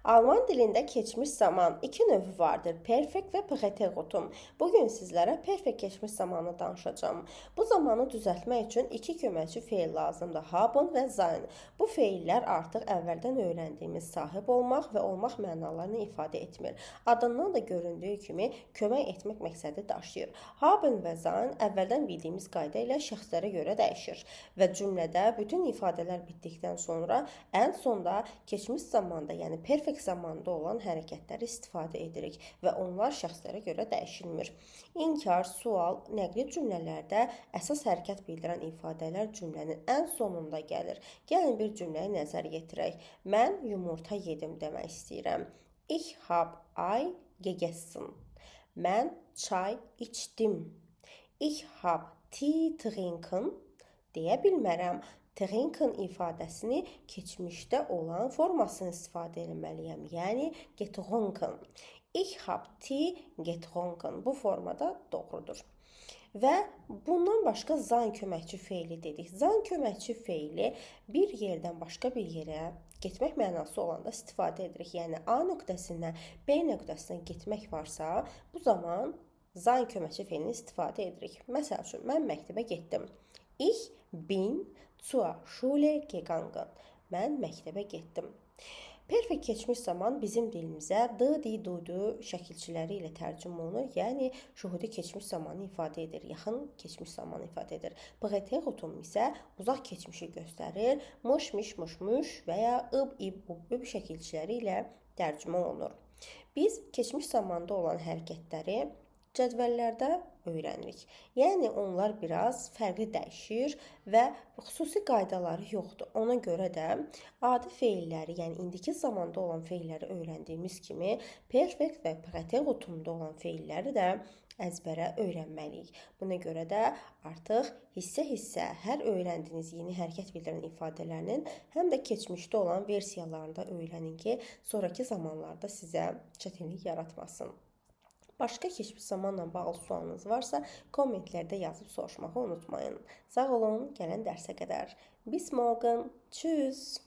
Alman dilində keçmiş zaman iki növü vardır: perfekt və preteritum. Bugün sizlərə perfekt keçmiş zamanı danışacağım. Bu zamanı düzəltmək üçün iki köməkçi feil lazımdır: haben və sein. Bu feillər artıq əvvəldən öyrəndiyimiz sahib olmaq və olmaq mənalarını ifadə etmir. Adından da göründüyü kimi kömək etmək məqsədi daşıyır. Haben və sein əvvəldən bildiyimiz qayda ilə şəxslərə görə dəyişir və cümlədə bütün ifadələr bitdikdən sonra ən sonda keçmiş zamanda, yəni perfekt zamanda olan hərəkətləri istifadə edirik və onlar şəxslərə görə dəyişilmir. İnkar, sual, nəqli cümlələrdə əsas hərəkət bildirən ifadələr cümlənin ən sonunda gəlir. Gəlin bir cümləyə nəzər yetirək. Mən yumurta yedim demək istəyirəm. Ich hab Ei gegessen. Mən çay içdim. Ich hab Tee trinken deyə bilmərəm. Trinken ifadəsini keçmişdə olan formasını istifadə etməliyəm, yəni getrunken. Ich hab Tee getrunken bu formada doğrudur. Və bundan başqa sein köməkçi feili dedik. Sein köməkçi feili bir yerdən başqa bir yerə getmək mənası olanda istifadə edirik. Yəni A nöqtəsindən B nöqtəsinə getmək varsa, bu zaman sein köməkçi feilini istifadə edirik. Məsəl üçün, mən məktəbə getdim. Ich bin zur Schule gegangen. Mən məktəbə getdim. Perfekt keçmiş zaman bizim dilimizə d, di, du, du şəkilçiləri ilə tərcümə olunur. Yəni, şuhudi keçmiş zamanı ifadə edir, yaxın keçmiş zamanı ifadə edir. Preteritum isə uzaq keçmişi göstərir. Mış, miş, mış, mış və ya ıb, ib, ub, üb şəkilçiləri ilə tərcümə olunur. Biz keçmiş zamanda olan hərəkətləri cədvəllərdə öyrənirik. Yəni, onlar biraz fərqli dəyişir və xüsusi qaydaları yoxdur. Ona görə də adi feilləri, yəni indiki zamanda olan feilləri öyrəndiyimiz kimi, perfekt və preteritumda olan feilləri də əzbərə öyrənməliyik. Buna görə də artıq hissə-hissə hər öyrəndiyiniz yeni hərəkət bildirən ifadələrinin həm də keçmişdə olan versiyalarında öyrənin ki, sonraki zamanlarda sizə çətinlik yaratmasın. Başqa keçmiş zamanla bağlı sualınız varsa, kommentlərdə yazıb soruşmağı unutmayın. Sağ olun, gələn dərsə qədər. Bis morgen. Tschüss.